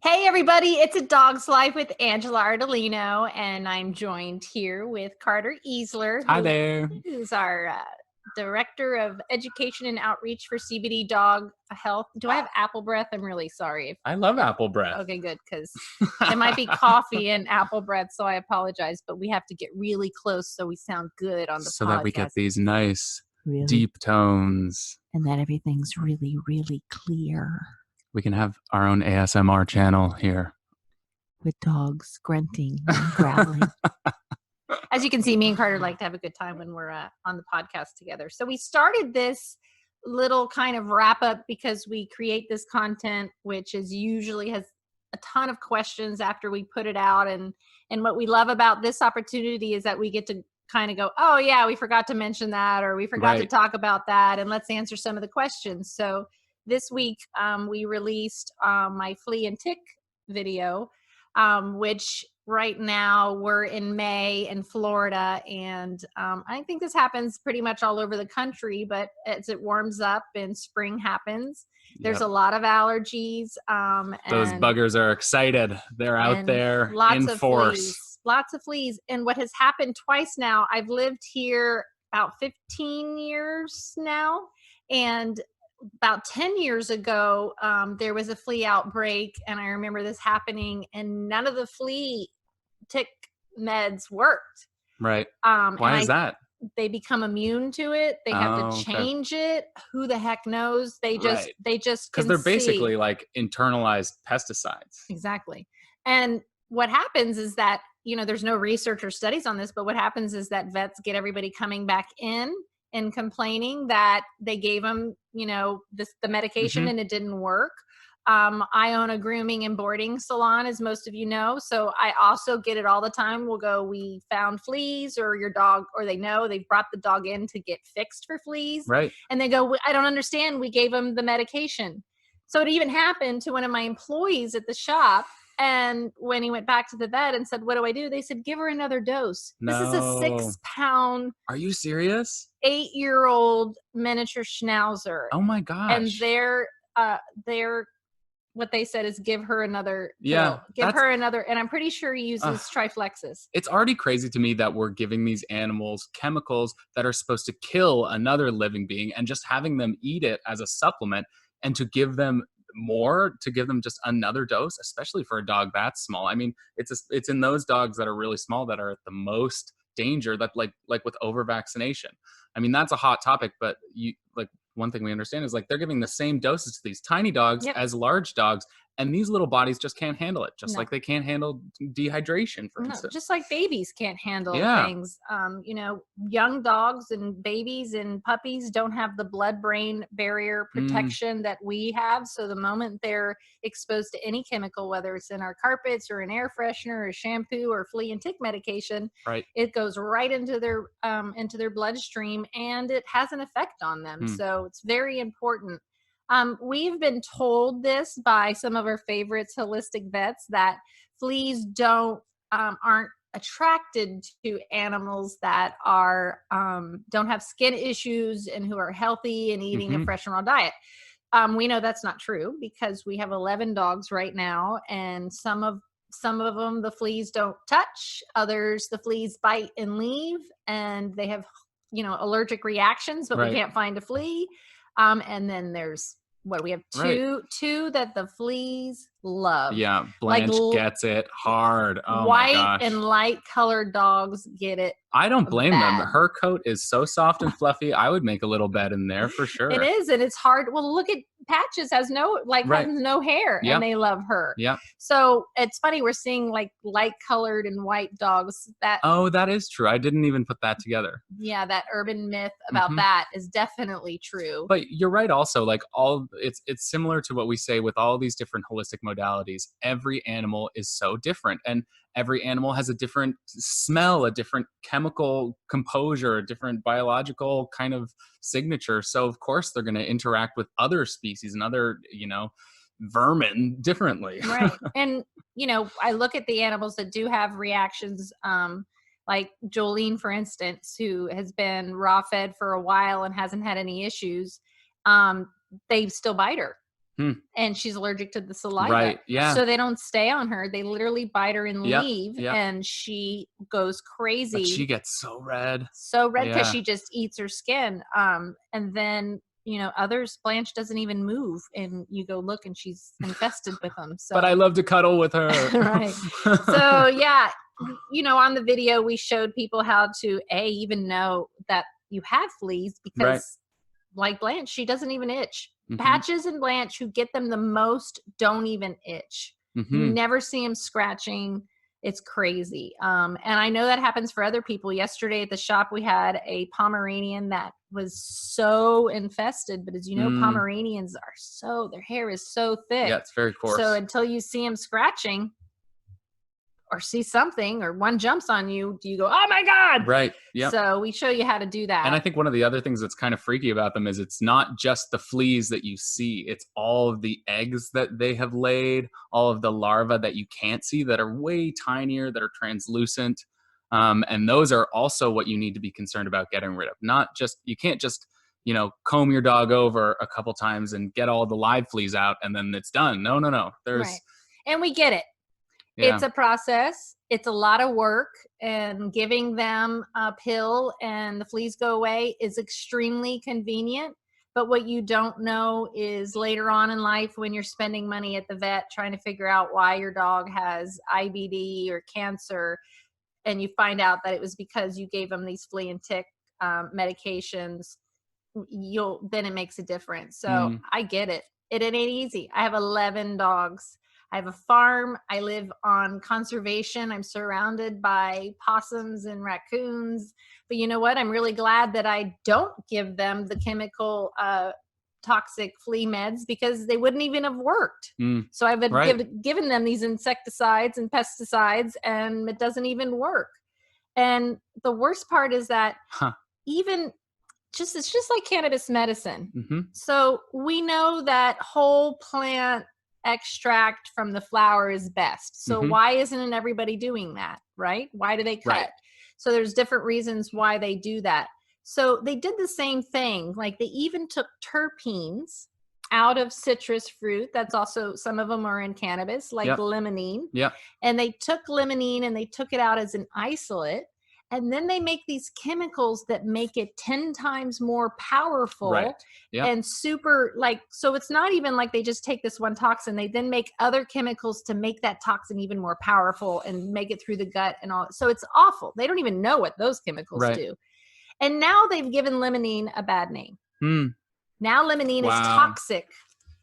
Hey everybody, it's A Dog's Life with Angela Ardolino, and I'm joined here with Carter Easler, Hi there. who's our Director of Education and Outreach for CBD Dog Health. Do I have apple breath? I'm really sorry. I love apple breath. Okay, good, because it might be coffee and apple breath, so I apologize, but we have to get really close so we sound good on the so podcast. that we get these nice, Really? deep tones. And that everything's really, really clear. We can have our own ASMR channel here. With dogs grunting and growling. As you can see, me and Carter like to have a good time when we're on the podcast together. So we started this little kind of wrap up because we create this content, which is usually has a ton of questions after we put it out. And what we love about this opportunity is that we get to kind of go, oh yeah, we forgot to mention that, or we forgot to talk about that. And let's answer some of the questions. So this week we released my flea and tick video, which right now we're in May in Florida. And I think this happens pretty much all over the country, but as it warms up and spring happens, there's a lot of allergies. Those buggers are excited. They're out there in force. Lots of fleas. And what has happened twice now, I've lived here about 15 years now. And about 10 years ago, there was a flea outbreak, and I remember this happening, and none of the flea tick meds worked. Right. Why is that? They become immune to it. They have to change it. Who the heck knows? They just because they're basically like internalized pesticides. Exactly. And what happens is that, there's no research or studies on this, but what happens is that vets get everybody coming back in and complaining that they gave them, the medication and it didn't work. I own a grooming and boarding salon, as most of you know. So I also get it all the time. We'll go, we found fleas, or your dog, or they know they've brought the dog in to get fixed for fleas. Right. And they go, I don't understand. We gave them the medication. So it even happened to one of my employees at the shop. And when he went back to the vet and said, what do I do? They said, give her another dose. No. This is a 6-pound. Are you serious? 8-year-old miniature schnauzer. Oh my gosh. And they're what they said is give her another pill. Give her another, and I'm pretty sure he uses Triflexis. It's already crazy to me that we're giving these animals chemicals that are supposed to kill another living being and just having them eat it as a supplement, and to give them more, to give them just another dose, especially for a dog that small. I mean, it's in those dogs that are really small that are at the most danger, that like with over vaccination. I mean, that's a hot topic, but one thing we understand is they're giving the same doses to these tiny dogs as large dogs, and these little bodies just can't handle it, just like they can't handle dehydration, for instance. Just like babies can't handle things. Young dogs and babies and puppies don't have the blood-brain barrier protection that we have. So the moment they're exposed to any chemical, whether it's in our carpets or an air freshener or shampoo or flea and tick medication, it goes right into their bloodstream, and it has an effect on them. So it's very important. We've been told this by some of our favorites, holistic vets, that fleas aren't attracted to animals that are don't have skin issues and who are healthy and eating a fresh and raw diet. We know that's not true because we have 11 dogs right now, and some of them the fleas don't touch. Others the fleas bite and leave, and they have allergic reactions, but we can't find a flea. And then there's we have two that the fleas love. Yeah, Blanche gets it hard. Oh my gosh. White and light colored dogs get it. I don't blame them. Her coat is so soft and fluffy. I would make a little bed in there for sure. It is, and it's hard. Well, look at Patches, has no hair, and they love her. Yeah. So it's funny, we're seeing light colored and white dogs. That is true. I didn't even put that together. Yeah, that urban myth about that is definitely true. But you're right also, it's similar to what we say with all these different holistic modalities. Every animal is so different, and every animal has a different smell, a different chemical composure, a different biological kind of signature. So of course they're going to interact with other species and other, vermin differently. Right. And, I look at the animals that do have reactions, like Jolene, for instance, who has been raw fed for a while and hasn't had any issues. They still bite her. and she's allergic to the saliva. Right. Yeah. So they don't stay on her. They literally bite her and Yep. leave, Yep. and she goes But she crazy, gets so red. so red because Yeah. she just eats her skin. And then others, Blanche doesn't even move, and you go look, and she's infested with them. But I So love to cuddle with her. right. So yeah, on the video we showed people how to even know that you have fleas Right. because, like Blanche, she doesn't even itch. Mhm. Patches and Blanche, who get them the most, don't even itch. You Mhm. never see them scratching. It's crazy. And I know that happens for other people. Yesterday at the shop, we had a Pomeranian that was so infested. But as you know, Mm. Pomeranians their hair is so thick. Yeah, it's very So coarse. until you see them scratching or see something, or one jumps on you, do you go, oh my God? Right. Yep. So we show you how to do And that. I think one of the other things that's kind of freaky about them is it's not just the fleas that you see, it's all of the eggs that they have laid, all of the larvae that you can't see that are way tinier, that are translucent. And those are also what you need to be concerned about getting rid of. Not just, you can't just, comb your dog over a couple times and get all the live fleas out and then it's done. No, no, no. Right. There's, And we get it. yeah. It's a process. It's a lot of work, and giving them a pill and the fleas go away is extremely convenient. But what you don't know is later on in life, when you're spending money at the vet trying to figure out why your dog has IBD or cancer, and you find out that it was because you gave them these flea and tick medications, then it makes a difference. So Mm, I get it. It ain't easy. I have 11 dogs. I have a farm. I live on conservation. I'm surrounded by possums and raccoons. But you know what? I'm really glad that I don't give them the chemical toxic flea meds, because they wouldn't even have worked. mm, So I've been right. given them these insecticides and pesticides, and it doesn't even work. And the worst part is that Huh. even it's just like cannabis medicine. Hmm. So we know that whole plant extract from the flower is best. So Hmm. why isn't everybody doing that, right? Why do they Right. cut? So there's different reasons why they do that. So they did the same thing. Like, they even took terpenes out of citrus fruit. That's also, some of them are in cannabis, like Yep. limonene. Yep. And they took limonene and they took it out as an isolate, and then they make these chemicals that make it 10 times more powerful. Right. Yep. And super, like, so it's not even like they just take this one toxin, they then make other chemicals to make that toxin even more powerful and make it through the gut and all. So it's awful. They don't even know what those chemicals Right. do. And now they've given limonene a bad name. Hmm. Now limonene is Wow. toxic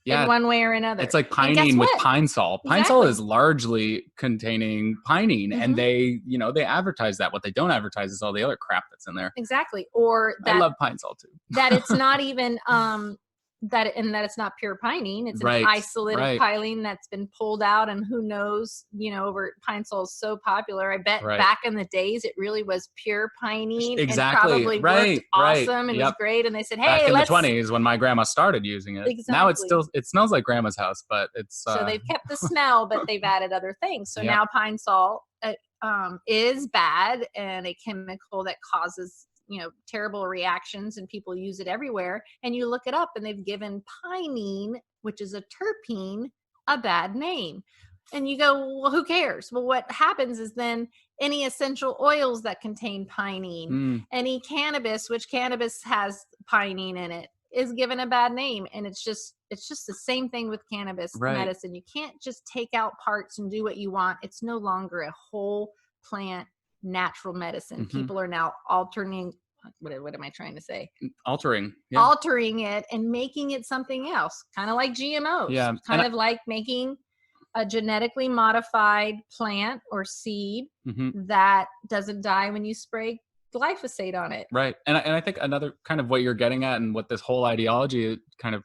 in Yeah. one way or another. It's like And guess pinene with what? pine sol. Pine sol Exactly. is largely containing pinene, and they advertise that. What they don't advertise is all the other crap that's in there. Exactly. Or I that love pine sol too. that it's not even that it's not pure pinene. It's an Right. isolate of Right. pilene that's been pulled out, and who knows, over pine sol is so popular. I bet Right. back in the days it really was pure pinene and Exactly. probably worked Right. Right. awesome and was Yep. great. And they said, Back hey, in the let's 20s when my grandma started using it. Now exactly. it smells like grandma's house, but it's So they've kept the smell, but they've added other things. So Yep. now pine sol is bad, and a chemical that causes terrible reactions, and people use it everywhere. And you look it up, and they've given pinene, which is a terpene, a bad name. And you go, well, who cares? Well, what happens is then any essential oils that contain pinene, Mm, any cannabis, which cannabis has pinene in it, is given a bad name. And it's just the same thing with cannabis right. medicine. You can't just take out parts and do what you want. It's no longer a whole plant natural medicine. Hmm. People are now altering, what am I trying to say? Altering. Yeah. Altering it and making it something else, kind of like GMOs. Yeah. Kind of like making a genetically modified plant or seed that doesn't die when you spray glyphosate on it. Right. And I think another kind of what you're getting at, and what this whole ideology kind of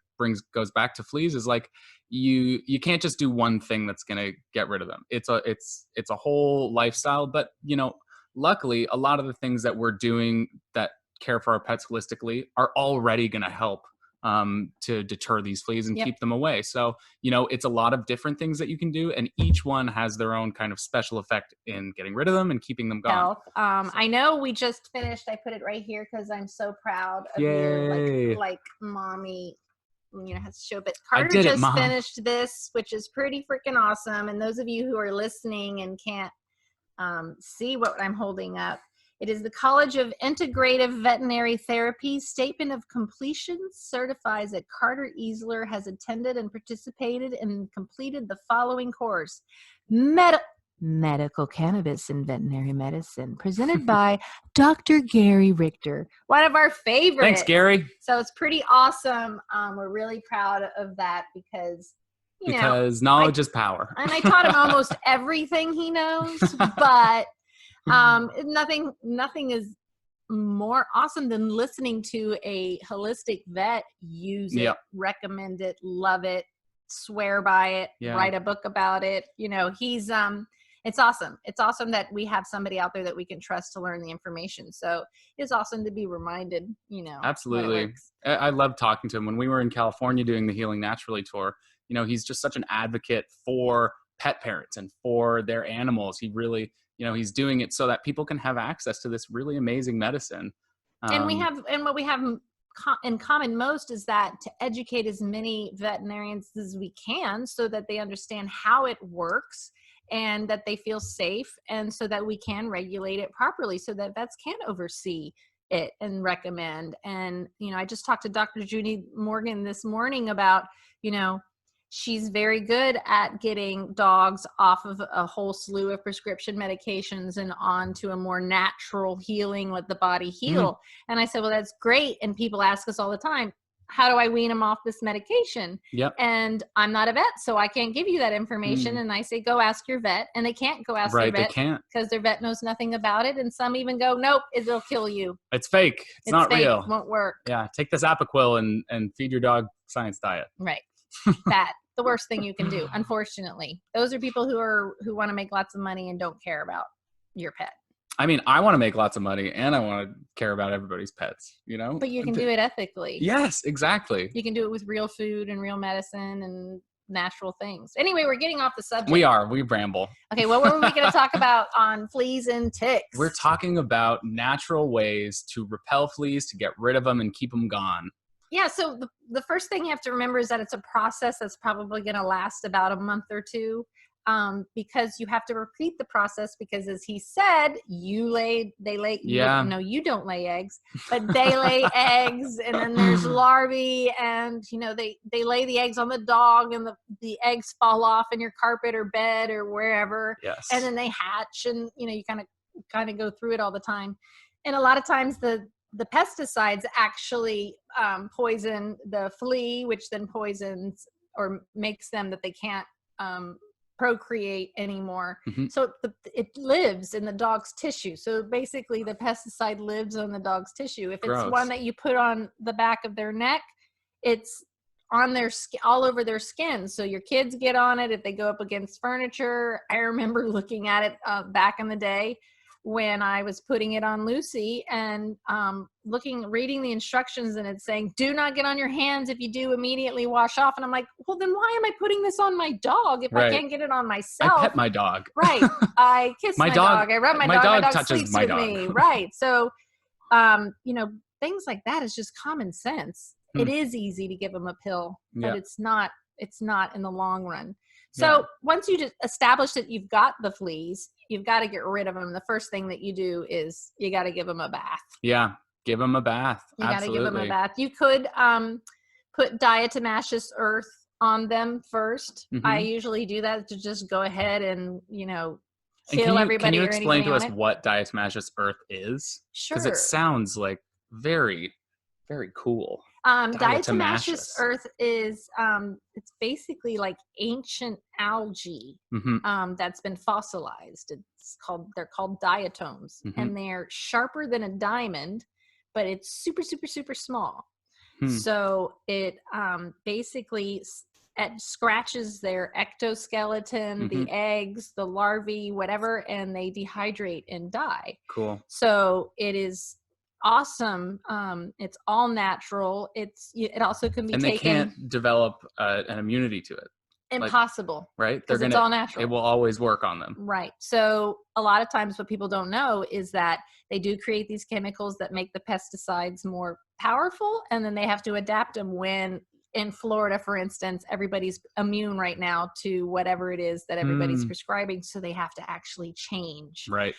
goes back to fleas, is like you can't just do one thing that's going to get rid of them. It's a whole lifestyle. But luckily, a lot of the things that we're doing that care for our pets holistically are already going to help to deter these fleas and keep them away. So it's a lot of different things that you can do, and each one has their own kind of special effect in getting rid of them and keeping them gone. Health. I know we just finished. I put it right here because I'm so proud of Yay. you, like mommy. has to show, but I Carter did it, just Mom. finished this, which is pretty freaking awesome. And those of you who are listening and can't see what I'm holding up, it is the College of Integrative Veterinary Therapy Statement of Completion certifies that Carter Easler has attended and participated and completed the following course: Medical Cannabis in Veterinary Medicine, presented by Dr. Gary Richter, one of our favorites. Thanks, Gary. So it's pretty awesome. We're really proud of that because knowledge is power. And I taught him almost everything he knows, but nothing is more awesome than listening to a holistic vet use it, recommend it, love it, swear by it, write a book about it. He's it's awesome. It's awesome that we have somebody out there that we can trust to learn the information. So it's awesome to be reminded, Absolutely. I love talking to him. When we were in California doing the Healing Naturally tour, he's just such an advocate for pet parents and for their animals. He really, he's doing it so that people can have access to this really amazing medicine. And what we have in common most is that to educate as many veterinarians as we can so that they understand how it works and that they feel safe, and so that we can regulate it properly so that vets can oversee it and recommend. And, I just talked to Dr. Judy Morgan this morning about, she's very good at getting dogs off of a whole slew of prescription medications and onto a more natural healing, let the body heal. And I said, well, that's great. And people ask us all the time, how do I wean them off this medication? And I'm not a vet, so I can't give you that information. And I say, go ask your vet. And they can't go ask their vet. They can't. Because their vet knows nothing about it. And some even go, nope, it'll kill you. It's fake. It's not fake. real. It won't work. Yeah. Take this Apoquil and feed your dog science diet. Right. That the worst thing you can do, unfortunately. Those are people who want to make lots of money and don't care about your pet. I mean, I want to make lots of money and I want to care about everybody's pets, But you can do it ethically. Yes, exactly. You can do it with real food and real medicine and natural things. Anyway, we're getting off the subject. We ramble. Okay, what were we going to talk about on fleas and ticks? We're talking about natural ways to repel fleas, to get rid of them and keep them gone. Yeah, so the first thing you have to remember is that it's a process that's probably going to last about a month or two. Because you have to repeat the process, because as he said, you don't lay eggs, but they lay eggs, and then there's larvae, and they lay the eggs on the dog, and the eggs fall off in your carpet or bed or wherever. Yes. And then they hatch, and you kind of go through it all the time. And a lot of times the pesticides actually poison the flea, which then poisons or makes them that they can't procreate anymore. So it lives in the dog's tissue. So basically the pesticide lives on the dog's tissue. If it's one that you put on the back of their neck, it's on their skin, all over their skin. So your kids get on it if they go up against furniture. I remember looking at it back in the day when I was putting it on Lucy and reading the instructions, and it's saying, do not get on your hands. If you do, immediately wash off. And I'm like, well, then why am I putting this on my dog if I can't get it on myself? I pet my dog. Right. I kiss my dog. I rub my dog. My dog sleeps with me. Right. So, things like that is just common sense. It is easy to give them a pill, but it's not in the long run. So once you just establish that you've got the fleas, you've got to get rid of them. The first thing that you do is you got to give them a bath. Yeah, give them a bath. You got to give them a bath. You could put diatomaceous earth on them first. I usually do that to just go ahead and kill everybody. Can you explain to us what diatomaceous earth is? Sure. Because it sounds like very, very cool. Diatomaceous earth is it's basically like ancient algae that's been fossilized. They're called diatoms, and they're sharper than a diamond, but it's super, super, super small. So it basically scratches their ectoskeleton, the eggs, the larvae, whatever, and they dehydrate and die. Cool. So it is awesome. It's all natural. It also can be taken. And they can't develop an immunity to it. Impossible. Right? Because it's all natural. It will always work on them. Right. So a lot of times what people don't know is that they do create these chemicals that make the pesticides more powerful, and then they have to adapt them when in Florida, for instance, everybody's immune right now to whatever it is that everybody's prescribing. So they have to actually change. Right.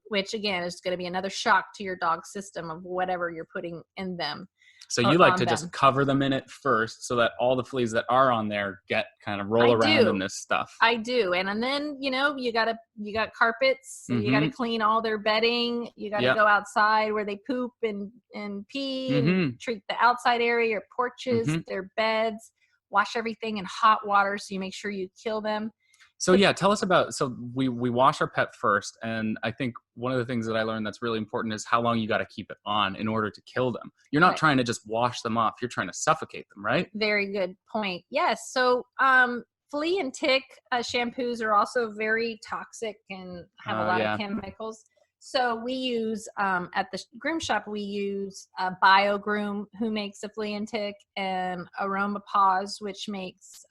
Which again is going to be another shock to your dog's system of whatever you're putting in them. So you like to just cover them in it first so that all the fleas that are on there get kind of roll around in this stuff. I do. And then, you got carpets, so you got to clean all their bedding. You got to go outside where they poop and pee and treat the outside area, your porches, their beds, wash everything in hot water. So you make sure you kill them. So tell us about, so we wash our pet first. And I think one of the things that I learned that's really important is how long you got to keep it on in order to kill them. You're not trying to just wash them off. You're trying to suffocate them, right? Very good point. Yes. So, flea and tick shampoos are also very toxic and have a lot of chemicals. So we use, at the groom shop, we use Bio Groom, who makes a flea and tick, and Aroma Paws, which makes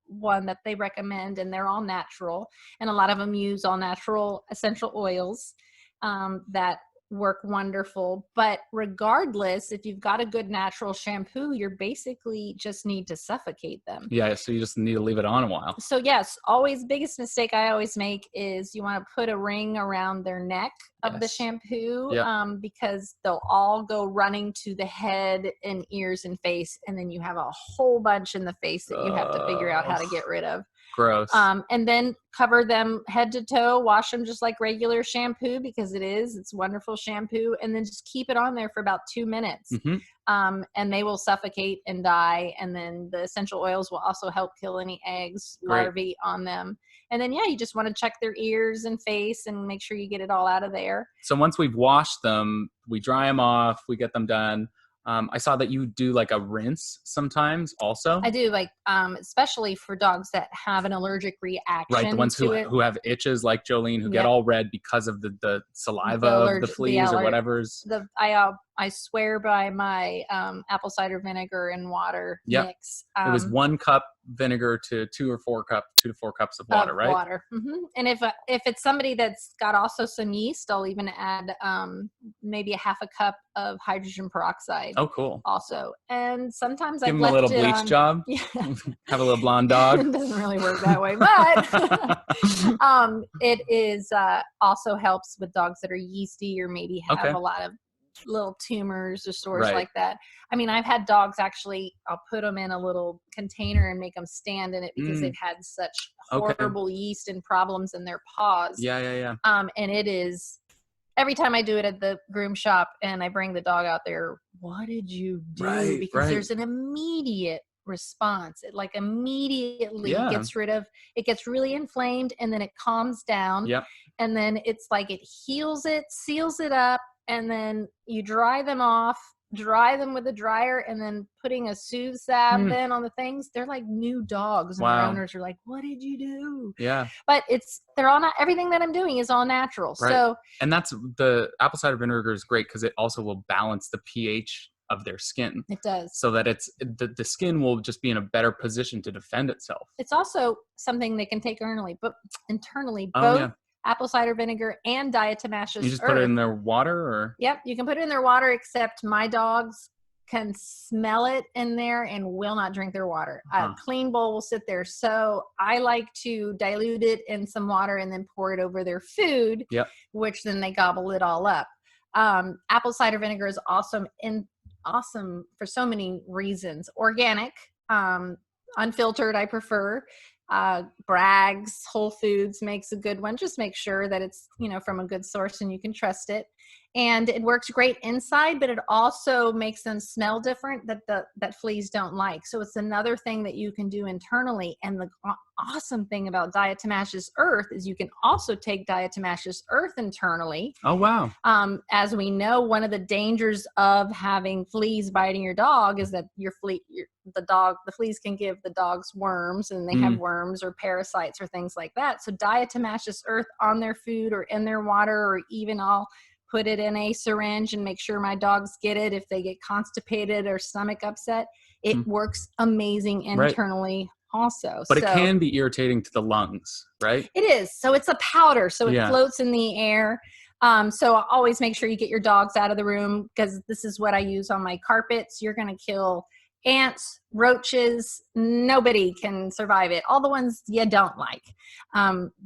one that they recommend, and they're all natural. And a lot of them use all natural essential oils that work wonderful. But regardless, if you've got a good natural shampoo, you're basically just need to suffocate them. Yeah, so you just need to leave it on a while. So yes, always biggest mistake I always make is you want to put a ring around their neck of the shampoo, because they'll all go running to the head and ears and face, and then you have a whole bunch in the face that you have to figure out how to get rid of. Gross. And then cover them head to toe, wash them just like regular shampoo, because it's wonderful shampoo, and then just keep it on there for about 2 minutes. And they will suffocate and die. And then the essential oils will also help kill any eggs, larvae on them. And then, you just want to check their ears and face and make sure you get it all out of there. So once we've washed them, we dry them off, we get them done. I saw that you do like a rinse sometimes also. I do, like, especially for dogs that have an allergic reaction. Right, the ones who have itches like Jolene, who get all red because of the saliva of the fleas or whatever's. I swear by my apple cider vinegar and water mix. It was 1 cup vinegar to 2 to 4 cups of water, right? Water. And if it's somebody that's got also some yeast, I'll even add maybe a half a cup of hydrogen peroxide. Oh, cool. Also, and sometimes give them a little bleach job. Yeah. Have a little blonde dog. It doesn't really work that way, but it is also helps with dogs that are yeasty or maybe have a lot of little tumors or sores like that. I mean, I've had dogs actually, I'll put them in a little container and make them stand in it because they've had such horrible yeast and problems in their paws. Yeah. And it is, every time I do it at the groom shop and I bring the dog out there, what did you do? Because there's an immediate response. It like immediately gets rid of, it gets really inflamed, and then it calms down. And then it's like it heals it, seals it up, and then you dry them off, dry them with a dryer, and then putting a soothe salve then on the things. They're like new dogs, and their owners are like, what did you do? Yeah. But they're all not, everything that I'm doing is all natural. So, and that's, the apple cider vinegar is great because it also will balance the pH of their skin. It does. So that it's the skin will just be in a better position to defend itself. It's also something they can take internally, both apple cider vinegar and diatomaceous earth. You just put it in their water, or? Yep, you can put it in their water, except my dogs can smell it in there and will not drink their water. A clean bowl will sit there. So I like to dilute it in some water and then pour it over their food, which then they gobble it all up. Apple cider vinegar is awesome for so many reasons. Organic, unfiltered, I prefer. Bragg's Whole Foods makes a good one. Just make sure that it's, from a good source and you can trust it. And it works great inside, but it also makes them smell different that fleas don't like. So it's another thing that you can do internally. And the awesome thing about diatomaceous earth is you can also take diatomaceous earth internally. Oh, wow. As we know, one of the dangers of having fleas biting your dog is that the fleas can give the dogs worms, and they have worms or parasites or things like that. So diatomaceous earth on their food or in their water, or even I'll put it in a syringe and make sure my dogs get it if they get constipated or stomach upset. It works amazing internally also. But it can be irritating to the lungs, right? It is. So it's a powder. So it floats in the air. So I always make sure you get your dogs out of the room, because this is what I use on my carpets. You're going to kill ants, roaches, nobody can survive it. All the ones you don't like,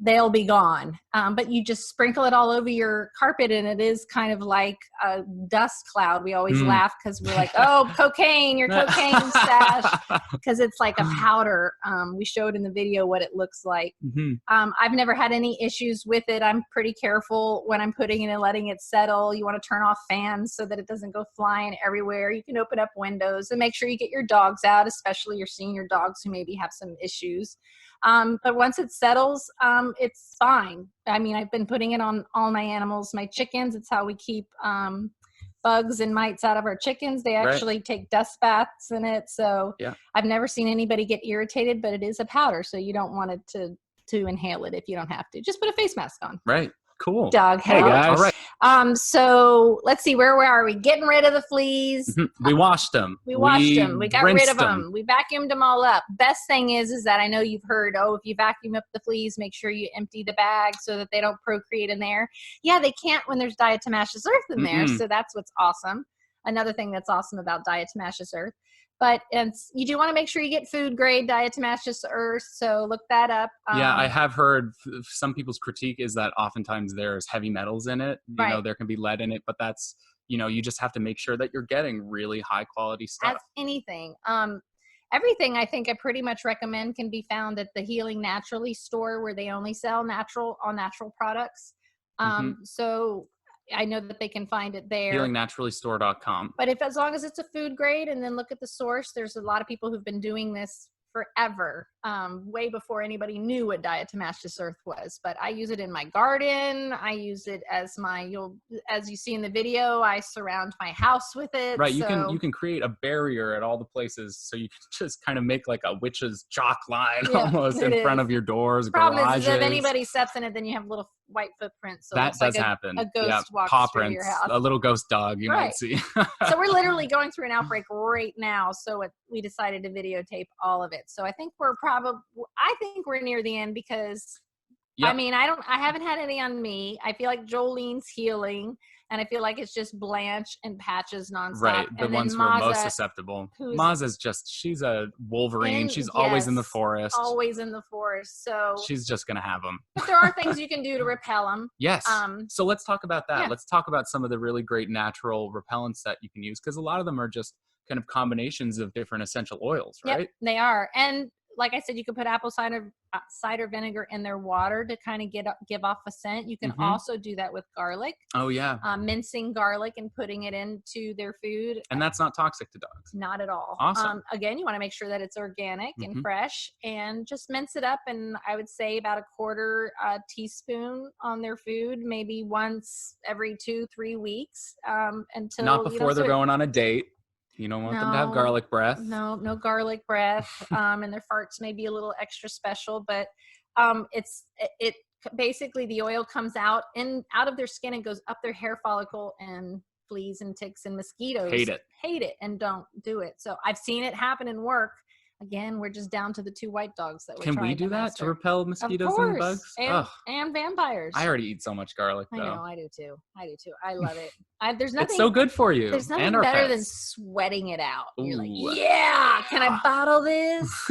they'll be gone. But you just sprinkle it all over your carpet, and it is kind of like a dust cloud. We always laugh because we're like, oh, cocaine, your cocaine stash, because it's like a powder. We showed in the video what it looks like. I've never had any issues with it. I'm pretty careful when I'm putting it and letting it settle. You want to turn off fans so that it doesn't go flying everywhere. You can open up windows and make sure you get your dogs out, especially your senior dogs who maybe have some issues. But once it settles, it's fine. I mean, I've been putting it on all my animals, my chickens. It's how we keep bugs and mites out of our chickens. They actually take dust baths in it. So I've never seen anybody get irritated, but it is a powder. So you don't want it to inhale it if you don't have to. Just put a face mask on. Right. Cool. Dog Hey hell. guys. All right. So let's see, where are we? Getting rid of the fleas. We washed them. We washed them. We got rid of them. We vacuumed them all up. Best thing is that I know you've heard, if you vacuum up the fleas, make sure you empty the bag so that they don't procreate in there. Yeah, they can't when there's diatomaceous earth in there. So that's what's awesome. Another thing that's awesome about diatomaceous earth. But you do want to make sure you get food grade diatomaceous earth. So look that up. Yeah, I have heard some people's critique is that oftentimes there's heavy metals in it. You know, there can be lead in it, but that's, you just have to make sure that you're getting really high quality stuff. As anything. Everything I think I pretty much recommend can be found at the Healing Naturally store, where they only sell natural products. So I know that they can find it there. HealingNaturallyStore.com. But as long as it's a food grade, and then look at the source, there's a lot of people who've been doing this forever, way before anybody knew what diatomaceous earth was. But I use it in my garden. I use it as as you see in the video, I surround my house with it. Right. You can create a barrier at all the places, so you can just kind of make like a witch's chalk line almost in front of your doors. Problem garages. is if anybody steps in it, then you have little white footprints. So that does happen. A ghost walks paw through prints, your house. A little ghost dog you might see. So we're literally going through an outbreak right now. So we decided to videotape all of it. So I think we're near the end because I mean, I haven't had any on me. I feel like Jolene's healing, and I feel like it's just Blanche and Patches nonstop. Right, the and ones who are most susceptible. Maza's she's a Wolverine. She's always in the forest. Always in the forest. So she's just gonna have them. But there are things you can do to repel them. Yes. So let's talk about that. Let's talk about some of the really great natural repellents that you can use, because a lot of them are just kind of combinations of different essential oils, right? Yep, they are. And like I said, you can put apple cider vinegar in their water to kind of give off a scent. You can also do that with garlic. Oh yeah. Mincing garlic and putting it into their food. And that's not toxic to dogs. Not at all. Awesome. Again, you want to make sure that it's organic and fresh, and just mince it up. And I would say about a quarter teaspoon on their food, maybe once every 2-3 weeks. Until not before they're going on a date. You don't want them to have garlic breath. No garlic breath. And their farts may be a little extra special, but it basically the oil comes out of their skin and goes up their hair follicle, and fleas and ticks and mosquitoes hate it and don't do it. So I've seen it happen in work. Again, we're just down to the 2 white dogs that we're trying to Can we do that master. to repel mosquitoes and bugs? And vampires. I already eat so much garlic, though. I know, I do too. I love it. There's nothing. It's so good for you. There's nothing and better pets. than sweating it out. You're like, yeah, can I bottle this?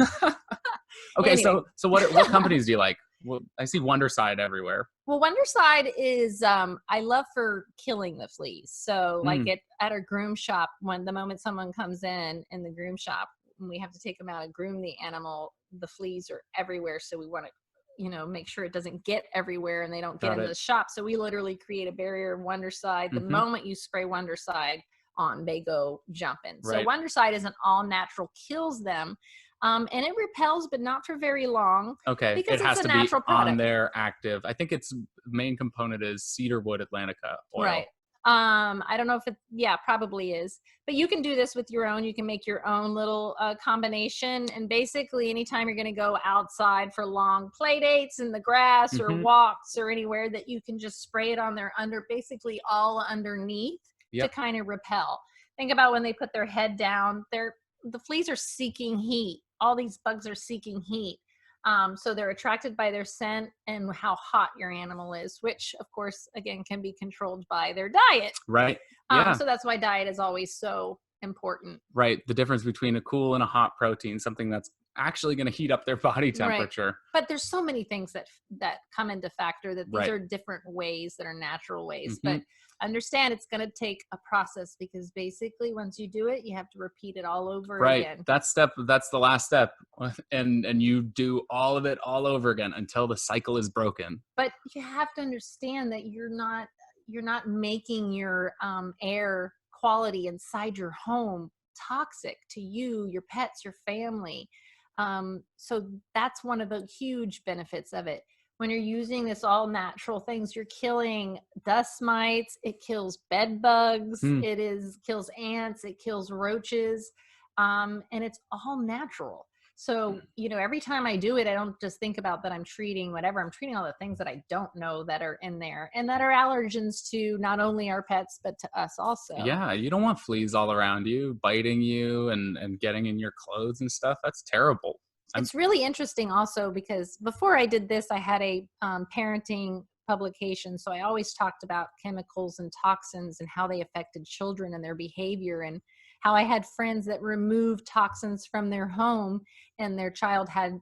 Okay, anyway. so what companies do you like? Well, I see Wonderside everywhere. Well, Wonderside is I love for killing the fleas. So like at our groom shop, the moment someone comes in the groom shop, and we have to take them out and groom the animal, the fleas are everywhere. So we want to, make sure it doesn't get everywhere and they don't get into the shop. So we literally create a barrier of Wonderside. The moment you spray Wonderside on, they go jumping. So Wonderside is an all natural, kills them. And it repels, but not for very long. Okay, because it has it's a to be natural product. on there active. I think its main component is cedarwood Atlantica oil. Right. I don't know if probably is, but you can do this with your own. You can make your own little combination, and basically anytime you're going to go outside for long play dates in the grass or walks or anywhere, that you can just spray it on there basically all underneath to kind of repel. Think about when they put their head down, the fleas are seeking heat. All these bugs are seeking heat. So they're attracted by their scent and how hot your animal is, which of course, again, can be controlled by their diet. Right. Yeah. So that's why diet is always so important. Right. The difference between a cool and a hot protein, something that's actually going to heat up their body Right. temperature. But there's so many things that come into factor, that these Right. are different ways that are natural ways. Mm-hmm. But understand it's going to take a process, because basically once you do it, you have to repeat it all over Right. again. That's the last step. And you do all of it all over again until the cycle is broken. But you have to understand that you're not making your air quality inside your home toxic to you, your pets, your family. So that's one of the huge benefits of it. When you're using this all natural things, you're killing dust mites, it kills bed bugs, Hmm. kills ants, it kills roaches, and it's all natural. So, every time I do it, I don't just think about that I'm treating whatever. I'm treating all the things that I don't know that are in there, and that are allergens to not only our pets, but to us also. Yeah, you don't want fleas all around you, biting you and getting in your clothes and stuff. That's terrible. It's really interesting also, because before I did this, I had a parenting publication. So I always talked about chemicals and toxins and how they affected children and their behavior, and how I had friends that removed toxins from their home and their child had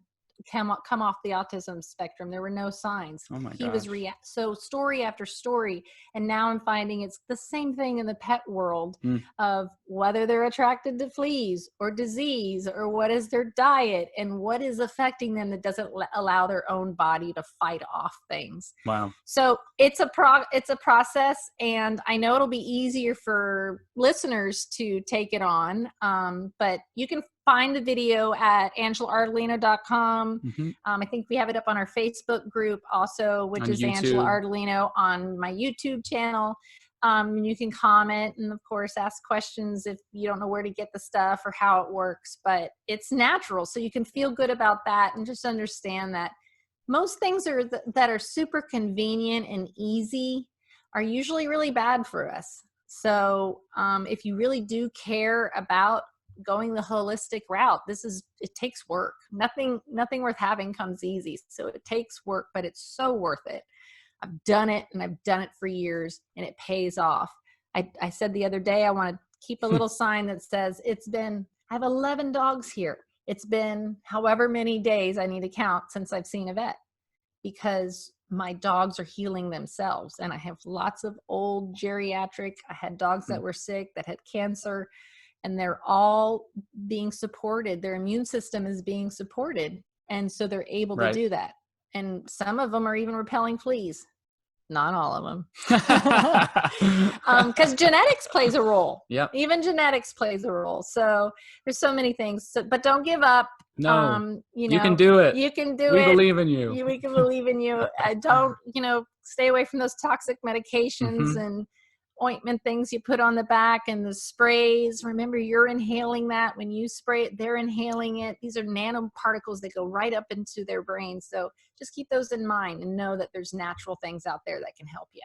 come off the autism spectrum. There were no signs. Oh my He was gosh. so story after story. And now I'm finding it's the same thing in the pet world, Hmm. of whether they're attracted to fleas or disease, or what is their diet and what is affecting them that doesn't allow their own body to fight off things. Wow. So it's a process, and I know it'll be easier for listeners to take it on. But you can find the video at angelaardolino.com. Mm-hmm. I think we have it up on our Facebook group also, which On is Angela YouTube. Ardolino, on my YouTube channel. You can comment and, of course, ask questions if you don't know where to get the stuff or how it works. But it's natural, so you can feel good about that, and just understand that most things that are super convenient and easy are usually really bad for us. So if you really do care about going the holistic route, it takes work. Nothing worth having comes easy. So it takes work, but it's so worth it. I've done it, and I've done it for years, and it pays off. I said the other day, I want to keep a little sign that says, I have 11 dogs here. It's been however many days I need to count since I've seen a vet, because my dogs are healing themselves. And I have lots of old geriatric. I had dogs that were sick, that had cancer, and they're all being supported. Their immune system is being supported. And so they're able to do that. And some of them are even repelling fleas. Not all of them. Because genetics plays a role. Yep. Even genetics plays a role. So there's so many things. But don't give up. No, you can do it. You can do we it. We believe in you. We can believe in you. Don't, stay away from those toxic medications Mm-hmm. and ointment things you put on the back, and the sprays. Remember, you're inhaling that. When you spray it, they're inhaling it. These are nanoparticles that go right up into their brain. So just keep those in mind, and know that there's natural things out there that can help you.